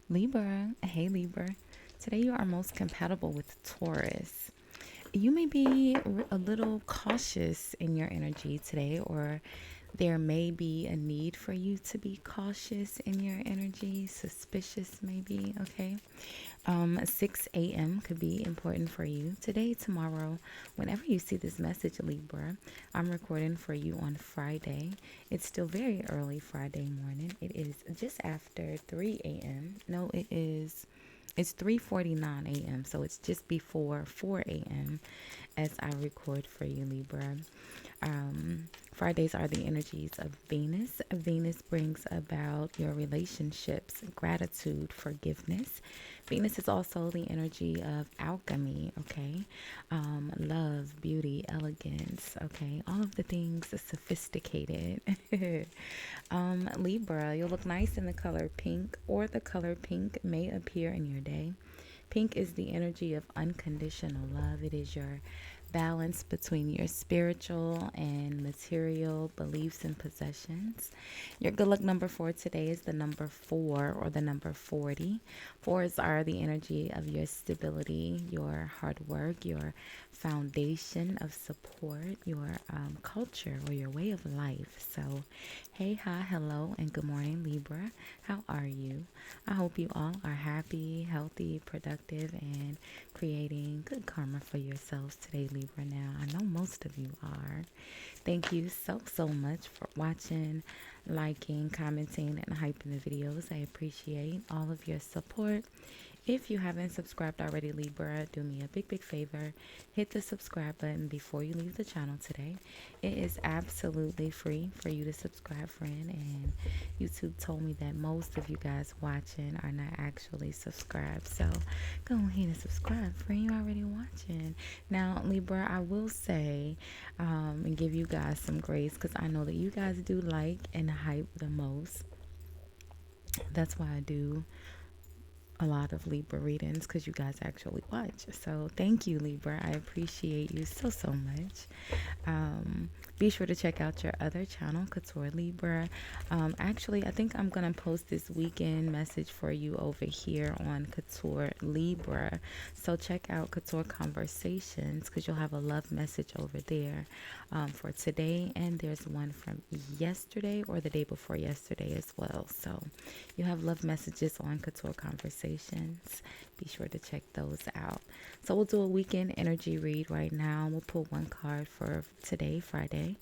Libra, hey Libra. Today you are most compatible with Taurus. You may be a little cautious in your energy today, or there may be a need for you to be cautious in your energy, suspicious maybe, okay? 6 a.m. could be important for you today, tomorrow, whenever you see this message, Libra. I'm recording for you on Friday. It's still very early Friday morning. It is just after 3 a.m. No, it's 3:49 a.m. So it's just before 4 a.m. as I record for you, Libra. Fridays are the energies of Venus. Venus brings about your relationships, gratitude, forgiveness. Venus is also the energy of alchemy, okay? Love, beauty, elegance, okay? All of the things sophisticated. Libra, you'll look nice in the color pink, or the color pink may appear in your day. Pink is the energy of unconditional love. It is your balance between your spiritual and material beliefs and possessions. Your good luck number for today is the number 4 or the number 40. Fours are the energy of your stability, your hard work, your foundation of support, your culture, or your way of life. So, hey, hi, hello, and good morning, Libra. How are you? I hope you all are happy, healthy, productive, and creating good karma for yourselves today, Libra. Now, I know most of you are. Thank you so much for watching, liking, commenting, and hyping the videos. I appreciate all of your support. If you haven't subscribed already, Libra, do me a big favor. Hit the subscribe button before you leave the channel today. It is absolutely free for you to subscribe, friend. And YouTube told me that most of you guys watching are not actually subscribed. So go ahead and subscribe, friend. You're already watching. Now, Libra, I will say and give you guys some grace because I know that you guys do like and hype the most. That's why I do a lot of Libra readings because you guys actually watch. So thank you, Libra. I appreciate you so much. Be sure to check out your other channel, Couture Libra. Actually, I think I'm going to post this weekend message for you over here on Couture Libra. So check out Couture Conversations because you'll have a love message over there for today. And there's one from yesterday or the day before yesterday as well. So you have love messages on Couture Conversations. Be sure to check those out. So we'll do a weekend energy read right now. We'll pull one card for today, Friday,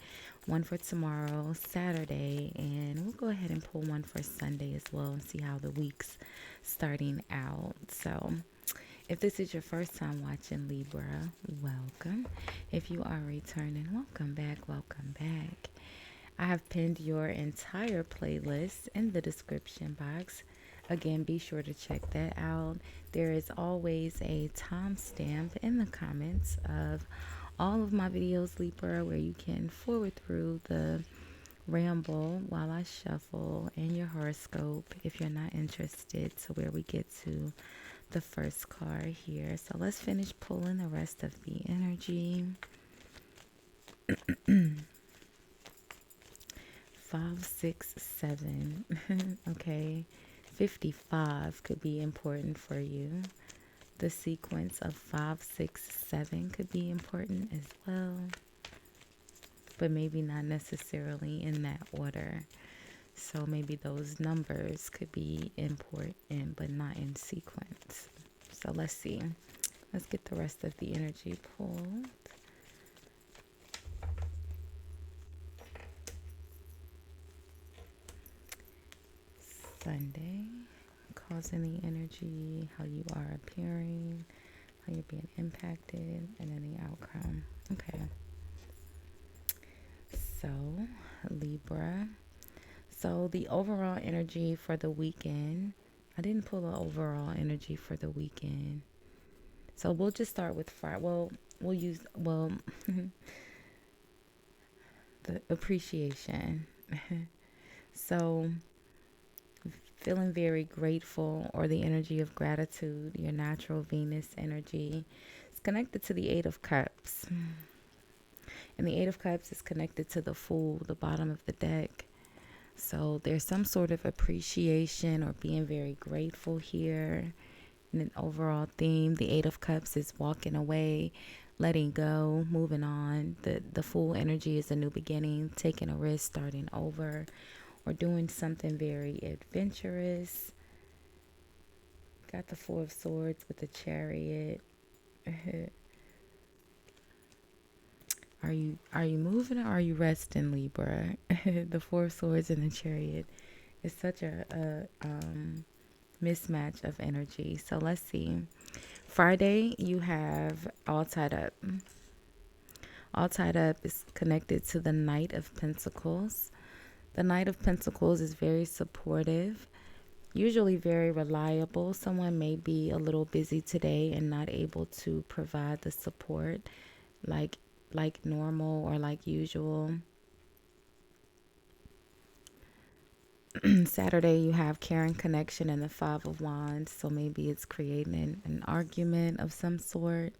one for tomorrow, Saturday, and we'll go ahead and pull one for Sunday as well and see how the week's starting out. So if this is your first time watching, Libra, welcome. If you are returning, welcome back, welcome back. I have pinned your entire playlist in the description box. Again, be sure to check that out. There is always a timestamp in the comments of all of my videos, Libra, where you can forward through the ramble while I shuffle and your horoscope if you're not interested, to where we get to the first card here. So let's finish pulling the rest of the energy. 5, 6, 7. Okay. 55 could be important for you. The sequence of 5, 6, 7 could be important as well, but maybe not necessarily in that order. So maybe those numbers could be important, but not in sequence. So let's see. Let's get the rest of the energy pulled. Sunday, causing the energy, how you are appearing, how you're being impacted, and then the outcome. Okay. So, Libra. So, the overall energy for the weekend. I didn't pull the overall energy for the weekend. So, we'll just start with Friday. Well, we'll use, the appreciation. So, feeling very grateful, or the energy of gratitude, your natural Venus energy, is connected to the Eight of Cups. And the Eight of Cups is connected to the Fool, the bottom of the deck. So there's some sort of appreciation or being very grateful here. And an overall theme, the Eight of Cups is walking away, letting go, moving on. The full energy is a new beginning, taking a risk, starting over, or doing something very adventurous. Got the Four of Swords with the Chariot. Are you moving or are you resting, Libra? The Four of Swords and the Chariot is such a mismatch of energy. So let's see. Friday, you have All Tied Up. All Tied Up is connected to the Knight of Pentacles. The Knight of Pentacles is very supportive, usually very reliable. Someone may be a little busy today and not able to provide the support like normal or like usual. Saturday, you have caring connection and the Five of Wands. So maybe it's creating an argument of some sort,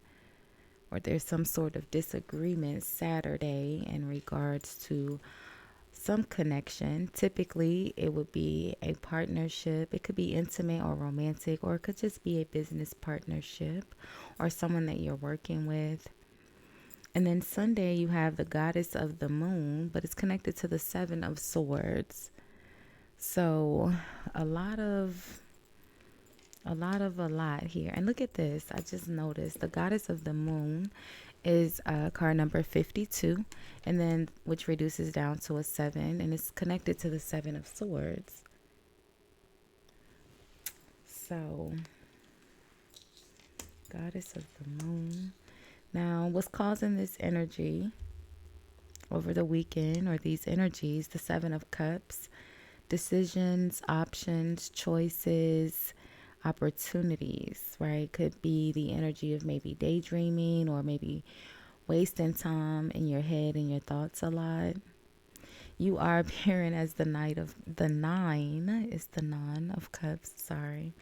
or there's some sort of disagreement Saturday in regards to some connection. Typically, it would be a partnership. It could be intimate or romantic, or it could just be a business partnership or someone that you're working with. And then Sunday, you have the Goddess of the Moon, but it's connected to the Seven of Swords. So a lot here. And look at this. I just noticed the Goddess of the Moon is card number 52, and then which reduces down to a 7, and it's connected to the Seven of Swords. So Goddess of the Moon. Now, what's causing this energy over the weekend, or these energies? The Seven of Cups. Decisions, options, choices, opportunities, right? Could be the energy of maybe daydreaming or maybe wasting time in your head and your thoughts a lot. You are appearing as the Nine of Cups, sorry.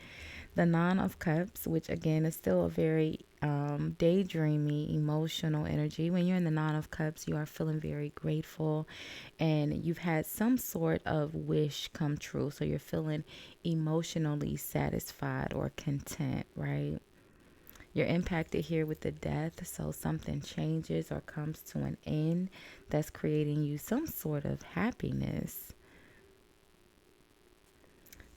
The Nine of Cups, which again is still a very daydreamy, emotional energy. When you're in the Nine of Cups, you are feeling very grateful and you've had some sort of wish come true. So you're feeling emotionally satisfied or content, right? You're impacted here with the Death. So something changes or comes to an end that's creating you some sort of happiness.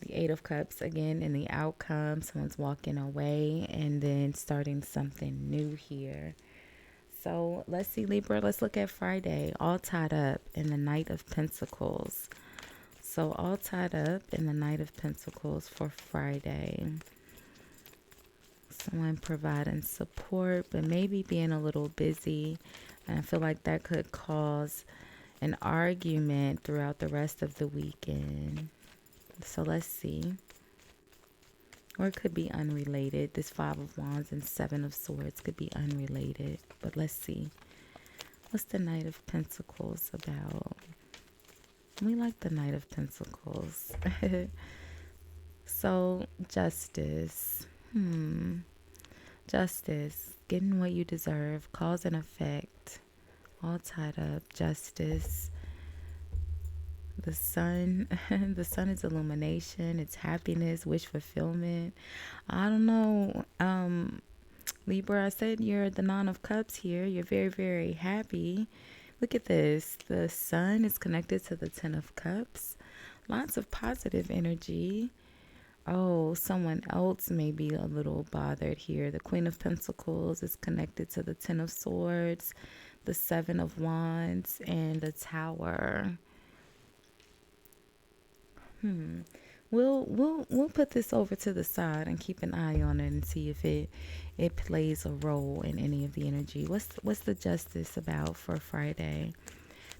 The Eight of Cups, again, in the outcome, someone's walking away and then starting something new here. So let's see, Libra, let's look at Friday. All Tied Up in the Knight of Pentacles. So All Tied Up in the Knight of Pentacles for Friday. Someone providing support, but maybe being a little busy. And I feel like that could cause an argument throughout the rest of the weekend. So let's see. Or it could be unrelated. This Five of Wands and Seven of Swords could be unrelated. But let's see. What's the Knight of Pentacles about? We like the Knight of Pentacles. So, justice. Justice. Getting what you deserve. Cause and effect. All tied up. Justice. The sun. The sun is illumination. It's happiness. Wish fulfillment. I don't know. Libra, I said you're the Nine of Cups here. You're very, very happy. Look at this. The sun is connected to the Ten of Cups. Lots of positive energy. Oh, someone else may be a little bothered here. The Queen of Pentacles is connected to the Ten of Swords, the Seven of Wands, and the Tower. We'll put this over to the side and keep an eye on it and see if it plays a role in any of the energy. What's the justice about for Friday?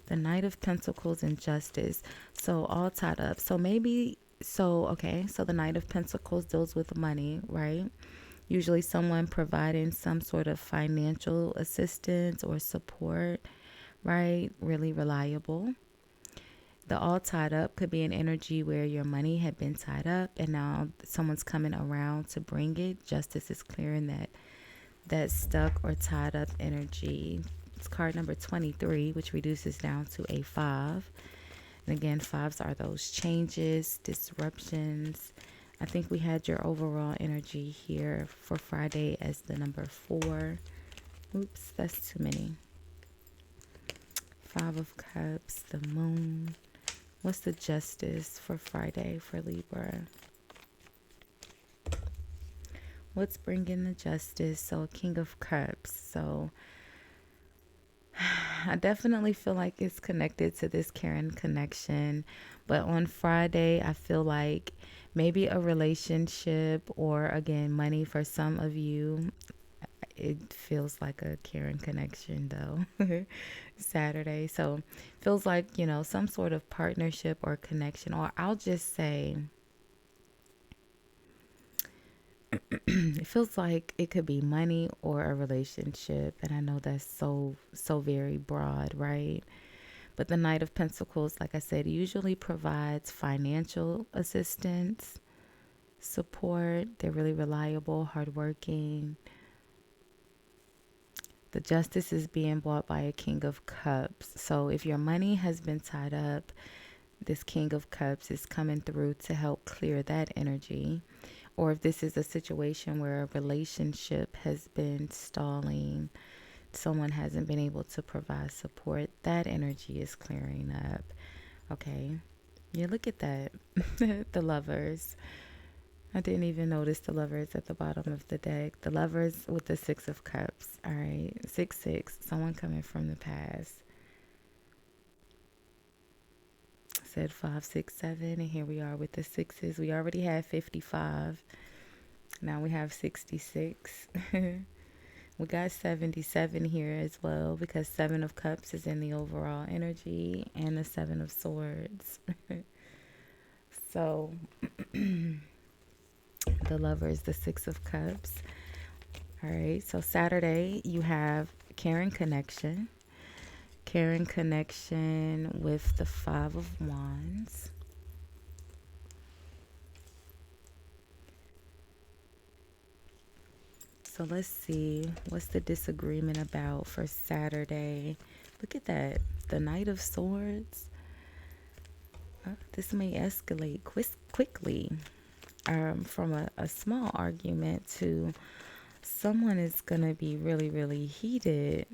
The Knight of Pentacles and justice. So all tied up. So maybe okay, so the Knight of Pentacles deals with money, right? Usually someone providing some sort of financial assistance or support, right? Really reliable. The all tied up could be an energy where your money had been tied up and now someone's coming around to bring it. Justice is clearing that stuck or tied up energy. It's card number 23, which reduces down to a 5. And again, fives are those changes, disruptions. I think we had your overall energy here for Friday as the number 4. Oops, that's too many. 5 of Cups, the Moon. What's the justice for Friday for Libra? What's bringing the justice? So King of Cups. So I definitely feel like it's connected to this Karen connection. But on Friday, I feel like maybe a relationship or, again, money for some of you. It feels like a Karen connection, though. Saturday. So feels like, some sort of partnership or connection. Or I'll just say, it feels like it could be money or a relationship. And I know that's so very broad, right? But the Knight of Pentacles, like I said, usually provides financial assistance, support. They're really reliable, hardworking. The Justice is being bought by a King of Cups. So if your money has been tied up, this King of Cups is coming through to help clear that energy. Or if this is a situation where a relationship has been stalling, someone hasn't been able to provide support, that energy is clearing up. Okay. Yeah, look at that. The Lovers. I didn't even notice the Lovers at the bottom of the deck. The Lovers with the 6 of Cups. All right. 6-6. Someone coming from the past. Said 5, 6, 7. And here we are with the 6s. We already had 55. Now we have 66. We got 77 here as well because 7 of Cups is in the overall energy and the 7 of Swords. So the Lovers, the 6 of Cups. All right. So Saturday you have Karen connection. Karen connection with the 5 of Wands. So let's see, what's the disagreement about for Saturday? Look at that, the Knight of Swords. This may escalate quickly from a small argument to someone is going to be really, really heated.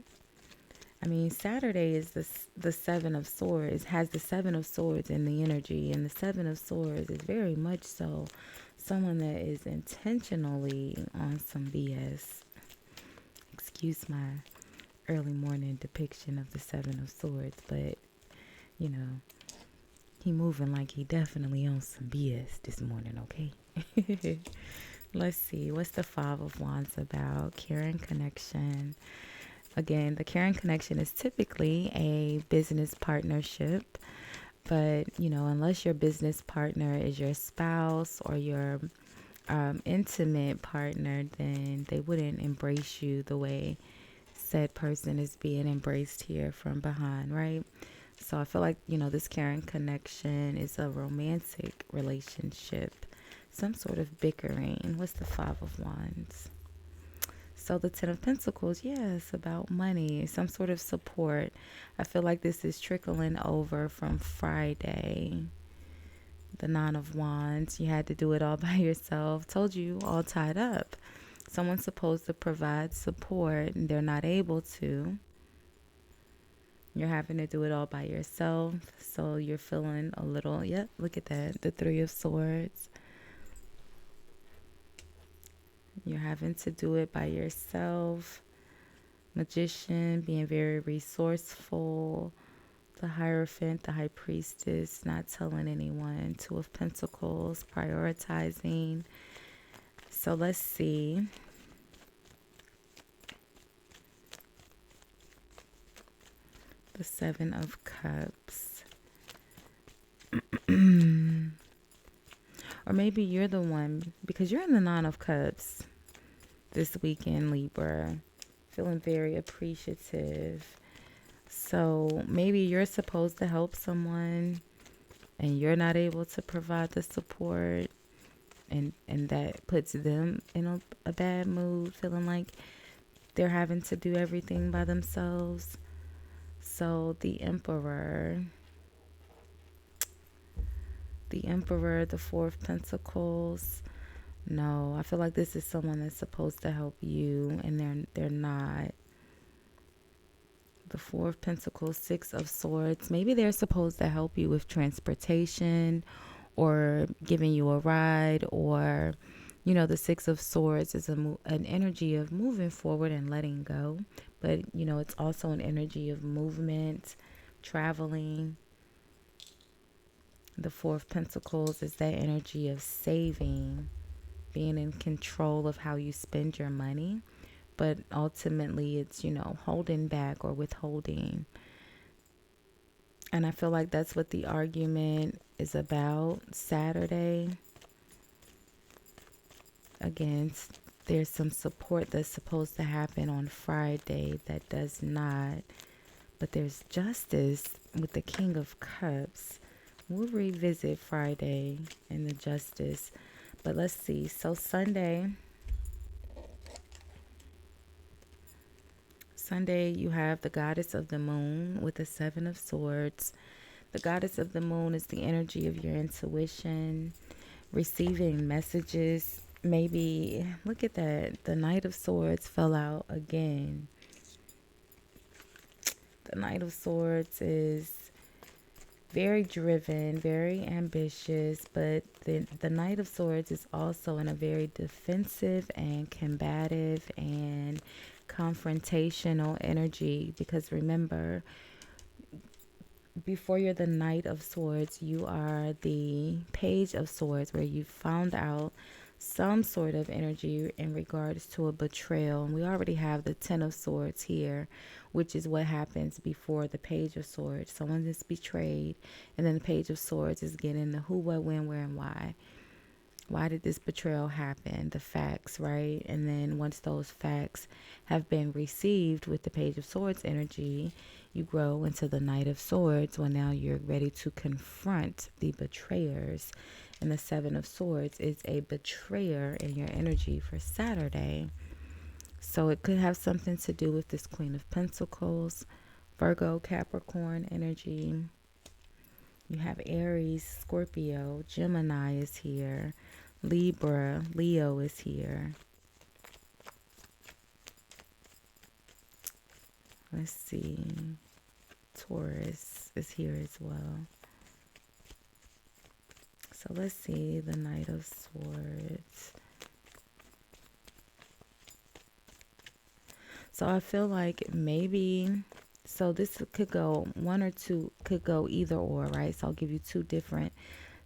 I mean, Saturday is the 7 of Swords, has the 7 of Swords in the energy, and the 7 of Swords is very much so someone that is intentionally on some BS. Excuse my early morning depiction of the 7 of Swords, but, he moving like he definitely on some BS this morning, okay? Let's see, what's the 5 of Wands about? Karen connection. Again, the Karen connection is typically a business partnership, but, unless your business partner is your spouse or your intimate partner, then they wouldn't embrace you the way said person is being embraced here from behind, right? So I feel like, this Karen connection is a romantic relationship, some sort of bickering. What's the 5 of Wands? So the 10 of Pentacles, yes, about money, some sort of support. I feel like this is trickling over from Friday. The 9 of Wands, you had to do it all by yourself. Told you, all tied up. Someone's supposed to provide support and they're not able to. You're having to do it all by yourself. So you're feeling a little, look at that. The 3 of Swords. You're having to do it by yourself. Magician, being very resourceful. The Hierophant, the High Priestess, not telling anyone. 2 of Pentacles, prioritizing. So let's see. The 7 of Cups. Or maybe you're the one, because you're in the 9 of Cups this weekend, Libra. Feeling very appreciative. So maybe you're supposed to help someone and you're not able to provide the support, and that puts them in a bad mood, feeling like they're having to do everything by themselves. So the Emperor, The Emperor, the Four of Pentacles. No, I feel like this is someone that's supposed to help you, and they're not. The Four of Pentacles, Six of Swords. Maybe they're supposed to help you with transportation or giving you a ride, or, you know, the Six of Swords is an energy of moving forward and letting go. But, you know, it's also an energy of movement, traveling. The Four of Pentacles is that energy of saving, being in control of how you spend your money. But ultimately, it's, you know, holding back or withholding. And I feel like that's what the argument is about Saturday. Again, there's some support that's supposed to happen on Friday that does not. But there's justice with the King of Cups. We'll revisit Friday and the justice. But let's see. So Sunday, you have the Goddess of the Moon with the Seven of Swords. The Goddess of the Moon is the energy of your intuition, receiving messages. Maybe, look at that. The Knight of Swords fell out again. The Knight of Swords is very driven, very ambitious, but the Knight of Swords is also in a very defensive and combative and confrontational energy, because remember, before you're the Knight of Swords, you are the Page of Swords, where you found out some sort of energy in regards to a betrayal. And we already have the Ten of Swords here, which is what happens before the Page of Swords. Someone is betrayed, and then the Page of Swords is getting the who, what, when, where, and why. Why did this betrayal happen? The facts, right? And then once those facts have been received with the Page of Swords energy, you grow into the Knight of Swords, when now you're ready to confront the betrayers. And the Seven of Swords is a betrayer in your energy for Saturday. So it could have something to do with this Queen of Pentacles, Virgo, Capricorn energy. You have Aries, Scorpio, Gemini is here. Libra, Leo is here. Let's see. Taurus is here as well. So let's see the Knight of Swords. So I feel like maybe, so this could go one or two, could go either or, right? So I'll give you two different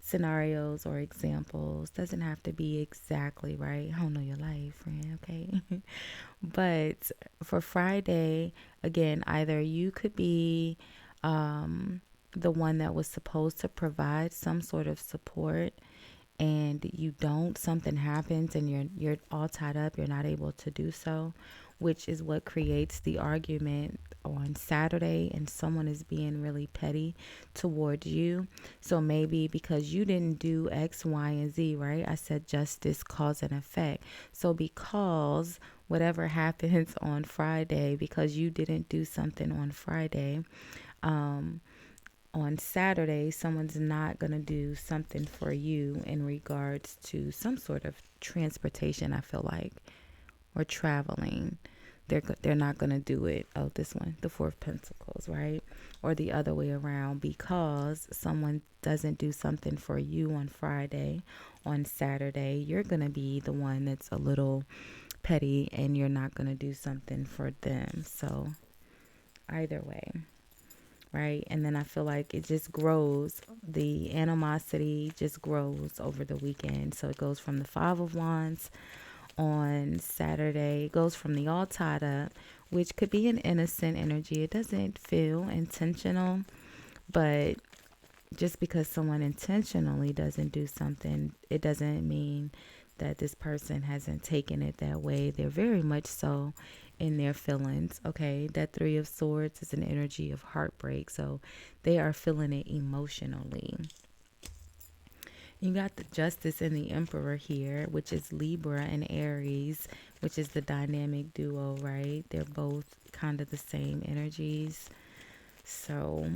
scenarios or examples. Doesn't have to be exactly right. I don't know your life, friend, okay? But for Friday, again, either you could be the one that was supposed to provide some sort of support, and you don't, something happens and you're all tied up, you're not able to do so, which is what creates the argument on Saturday, and someone is being really petty towards you. So maybe because you didn't do X, Y, and Z, right? I said justice, cause and effect. So because whatever happens on Friday, because you didn't do something on Friday, on Saturday, someone's not going to do something for you in regards to some sort of transportation, I feel like, or traveling. They're not going to do it. Oh, this one, the Four of Pentacles, right? Or the other way around, because someone doesn't do something for you on Friday, on Saturday, you're going to be the one that's a little petty and you're not going to do something for them. So either way. Right? And then I feel like it just grows. The animosity just grows over the weekend. So it goes from the Five of Wands on Saturday. It goes from the all tied up, which could be an innocent energy. It doesn't feel intentional, but just because someone intentionally doesn't do something, it doesn't mean that this person hasn't taken it that way. They're very much so in their feelings. Okay, that Three of Swords is an energy of heartbreak, so they are feeling it emotionally. You got the Justice and the Emperor here, which is Libra and Aries, which is the dynamic duo, right? They're both kind of the same energies. So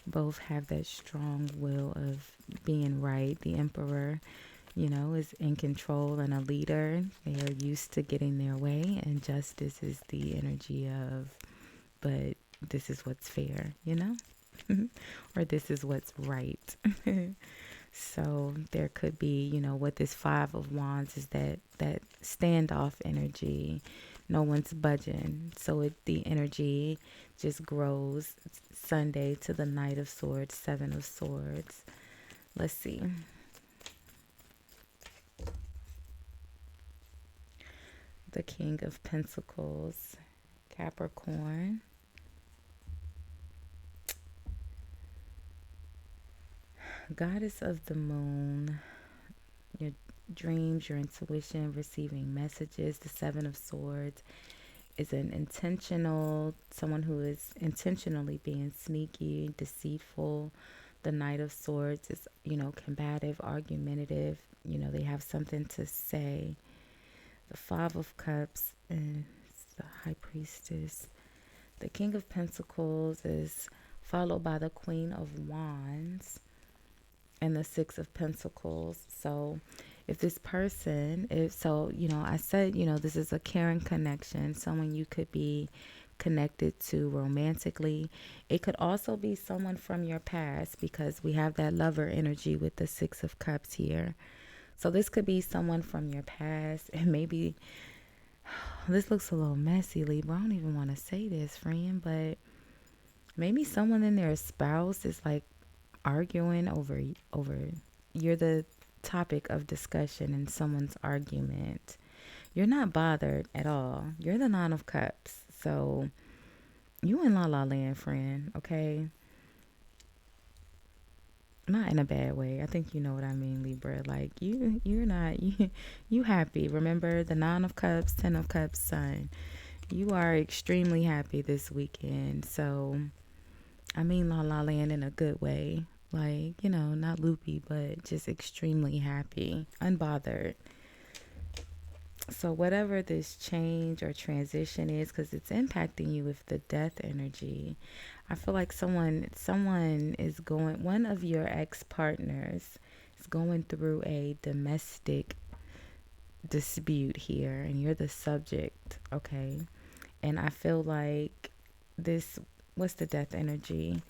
Both have that strong will of being right. The Emperor, is in control and a leader. They are used to getting their way, and Justice is the energy of, but this is what's fair. Or this is what's right. So there could be, with this Five of Wands is that standoff energy. No one's budging. So the energy just grows Sunday to the Knight of Swords, Seven of Swords. Let's see. The King of Pentacles, Capricorn. Goddess of the Moon, your dreams, your intuition, receiving messages. The Seven of Swords is someone who is intentionally being sneaky, deceitful. The Knight of Swords is, combative, argumentative. They have something to say. The Five of Cups is the High Priestess. The King of Pentacles is followed by the Queen of Wands and the Six of Pentacles. So if this person I said, this is a caring connection, someone you could be connected to romantically. It could also be someone from your past, because we have that lover energy with the Six of Cups here. So this could be someone from your past, and maybe this looks a little messy, Libra. I don't even want to say this, friend, but maybe someone in their spouse is like arguing over you're the topic of discussion in someone's argument. You're not bothered at all. You're the Nine of Cups. So you in la la land, friend, okay? Not in a bad way. I think you know what I mean, Libra. Like you're not you happy. Remember the Nine of Cups, Ten of Cups, Sun. You are extremely happy this weekend. So I mean la la land in a good way. Like, not loopy, but just extremely happy, unbothered. So whatever this change or transition is, because it's impacting you with the death energy. I feel like someone is going, one of your ex-partners is going through a domestic dispute here, and you're the subject, okay? And I feel like what's the death energy?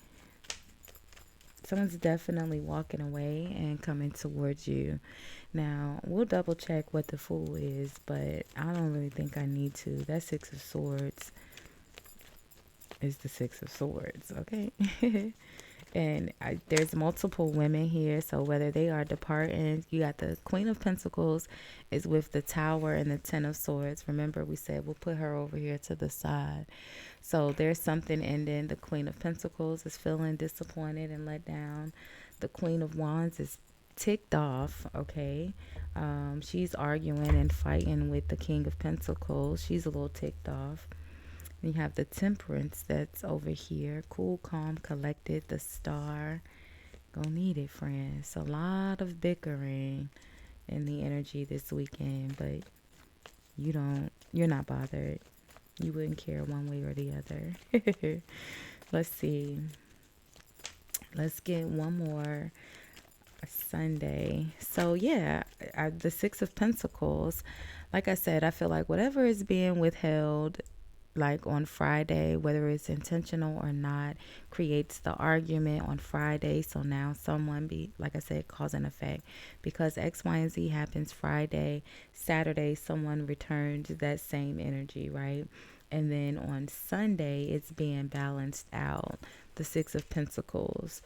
Someone's definitely walking away and coming towards you. Now, we'll double check what the Fool is, but I don't really think I need to. That Six of Swords is the Six of Swords, okay? And there's multiple women here, so whether they are departing, you got the Queen of Pentacles is with the Tower and the Ten of Swords. Remember, we said we'll put her over here to the side. So there's something ending. The Queen of Pentacles is feeling disappointed and let down. The Queen of Wands is ticked off, okay? She's arguing and fighting with the King of Pentacles. She's a little ticked off. You have the Temperance that's over here. Cool, calm, collected. The Star. Gonna need it, friends. A lot of bickering in the energy this weekend, but you're not bothered. You wouldn't care one way or the other. Let's see. Let's get one more. Sunday. So yeah, the Six of Pentacles. Like I said, I feel like whatever is being withheld, like on Friday, whether it's intentional or not, creates the argument on Friday. So now someone like I said, cause and effect, because X, Y, and Z happens Friday. Saturday, someone returns that same energy, right? And then on Sunday, it's being balanced out. The Six of Pentacles,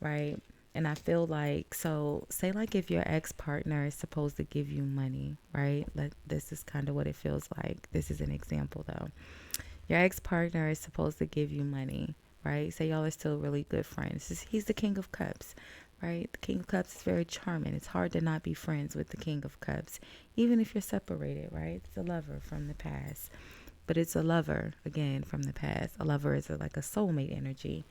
right? And I feel like, so say like if your ex-partner is supposed to give you money, right? This is kind of what it feels like. This is an example though. Your ex-partner is supposed to give you money, right? Say y'all are still really good friends. He's the King of Cups, right? The King of Cups is very charming. It's hard to not be friends with the King of Cups, even if you're separated, right? It's a lover from the past. But it's a lover, again, from the past. A lover is like a soulmate energy.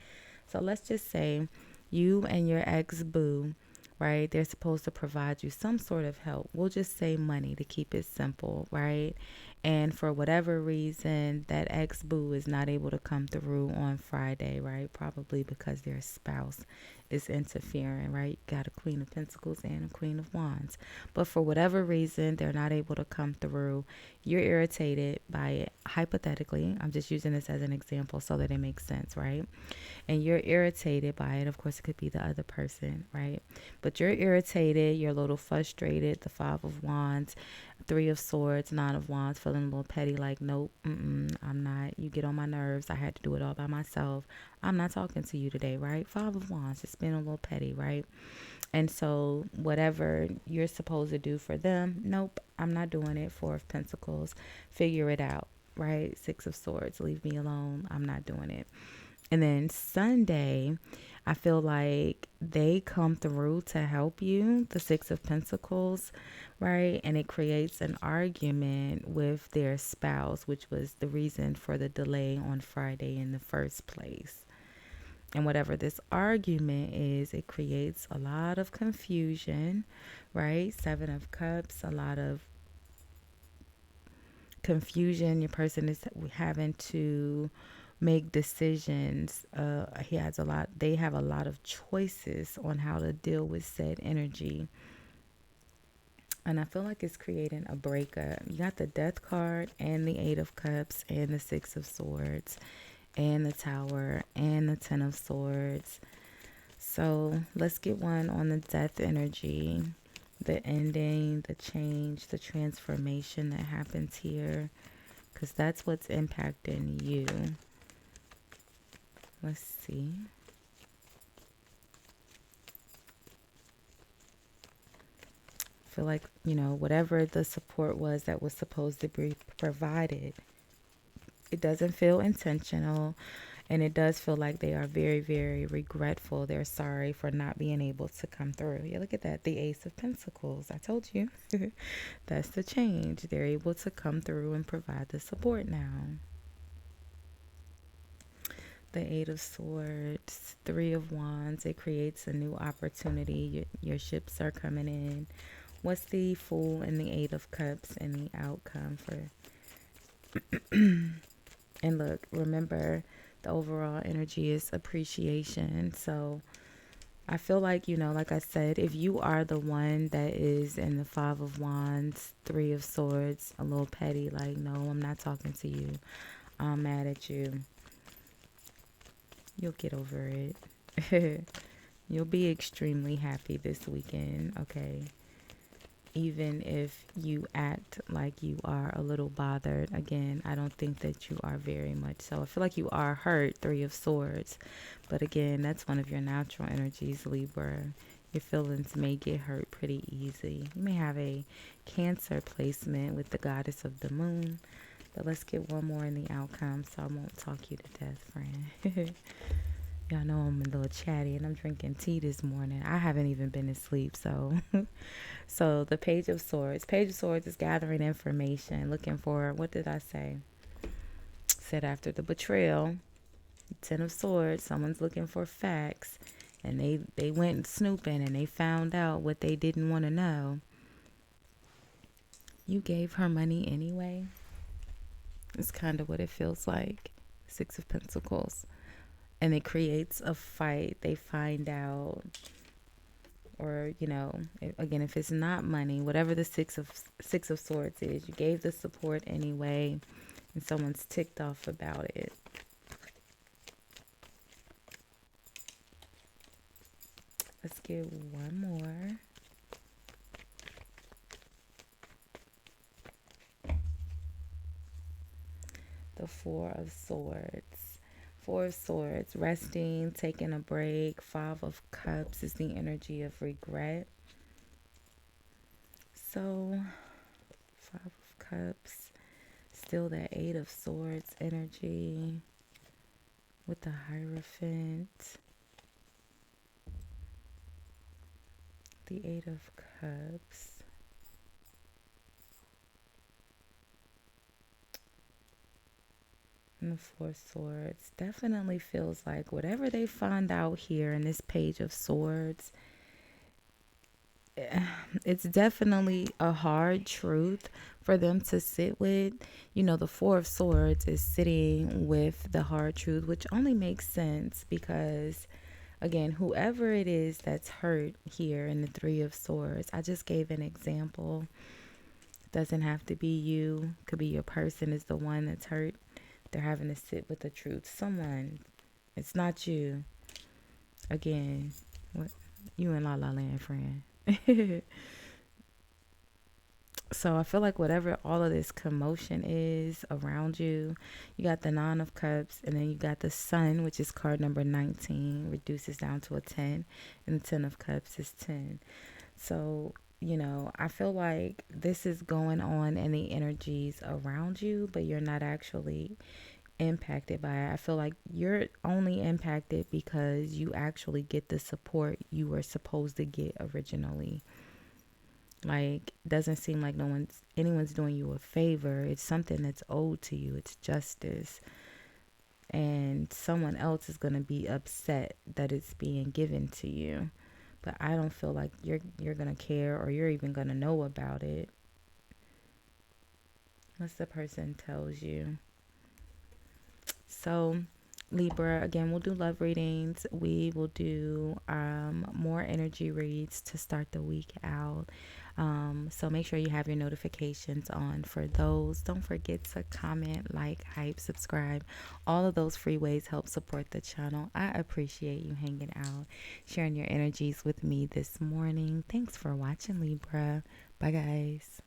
So let's just say you and your ex-boo, right? They're supposed to provide you some sort of help. We'll just say money to keep it simple, right? And for whatever reason, that ex-boo is not able to come through on Friday, right? Probably because their spouse is interfering, right? Got a Queen of Pentacles and a Queen of Wands. But for whatever reason, they're not able to come through. You're irritated by it. Hypothetically, I'm just using this as an example so that it makes sense, right? And you're irritated by it. Of course, it could be the other person, right? But you're irritated. You're a little frustrated. The Five of Wands, Three of Swords, Nine of Wands, feeling a little petty, like, nope, I'm not. You get on my nerves. I had to do it all by myself. I'm not talking to you today, right? Five of Wands, it's been a little petty, right? And so whatever you're supposed to do for them, nope, I'm not doing it. Four of Pentacles, figure it out, right? Six of Swords, leave me alone. I'm not doing it. And then Sunday, I feel like they come through to help you, the Six of Pentacles, right? And it creates an argument with their spouse, which was the reason for the delay on Friday in the first place. And whatever this argument is, it creates a lot of confusion, right? Seven of Cups, a lot of confusion. Your person is having to make decisions. They have a lot of choices on how to deal with said energy. And I feel like it's creating a breakup. You got the Death card and the Eight of Cups and the Six of Swords and the Tower and the Ten of Swords. So let's get one on the Death energy. The ending, the change, the transformation that happens here. Because that's what's impacting you. Let's see. I feel like, whatever the support was that was supposed to be provided, it doesn't feel intentional. And it does feel like they are very, very regretful. They're sorry for not being able to come through. Yeah, look at that. The Ace of Pentacles. I told you. That's the change. They're able to come through and provide the support now. The Eight of Swords, Three of Wands. It creates a new opportunity. Your ships are coming in. What's the Fool and the Eight of Cups and the outcome for... And look, remember, the overall energy is appreciation. So I feel like, like I said, if you are the one that is in the Five of Wands, Three of Swords, a little petty, like, no, I'm not talking to you, I'm mad at you, you'll get over it. You'll be extremely happy this weekend, okay? Even if you act like you are a little bothered. Again, I don't think that you are very much so. I feel like you are hurt, Three of Swords. But again, that's one of your natural energies, Libra. Your feelings may get hurt pretty easy. You may have a Cancer placement with the Goddess of the Moon. But let's get one more in the outcome so I won't talk you to death, friend. Y'all know I'm a little chatty and I'm drinking tea this morning. I haven't even been asleep, so... So the Page of Swords. Page of Swords is gathering information, looking for... What did I say? Said after the betrayal, Ten of Swords, someone's looking for facts. And they went snooping and they found out what they didn't want to know. You gave her money anyway. It's kind of what it feels like. Six of Pentacles. And it creates a fight. They find out, or, again, if it's not money, whatever the Six of Swords is, you gave the support anyway, and someone's ticked off about it. Let's get one more. The Four of Swords. Four of Swords, resting, taking a break. Five of Cups is the energy of regret. So, Five of Cups, still that Eight of Swords energy with the Hierophant. The Eight of Cups. And the Four of Swords. Definitely feels like whatever they find out here in this Page of Swords, it's definitely a hard truth, for them to sit with. You know, the Four of Swords is sitting with the hard truth, which only makes sense because, again, whoever it is that's hurt here in the Three of Swords, I just gave an example. Doesn't have to be you. Could be your person is the one that's hurt. They're having to sit with the truth. Someone. It's not you. Again, what you in La La Land, friend. So I feel like whatever all of this commotion is around you, you got the Nine of Cups, and then you got the Sun, which is card number 19, reduces down to a 10, and the Ten of Cups is 10. So, you know, I feel like this is going on in the energies around you, but you're not actually impacted by it. I feel like you're only impacted because you actually get the support you were supposed to get originally. Like, doesn't seem like anyone's doing you a favor. It's something that's owed to you. It's justice. And someone else is going to be upset that it's being given to you. But I don't feel like you're going to care or you're even going to know about it. Unless the person tells you. So, Libra, again, we'll do love readings. We will do more energy reads to start the week out. So make sure you have your notifications on for those. Don't forget to comment, like, hype, subscribe. All of those free ways help support the channel. I appreciate you hanging out, sharing your energies with me this morning. Thanks for watching, Libra. Bye, guys.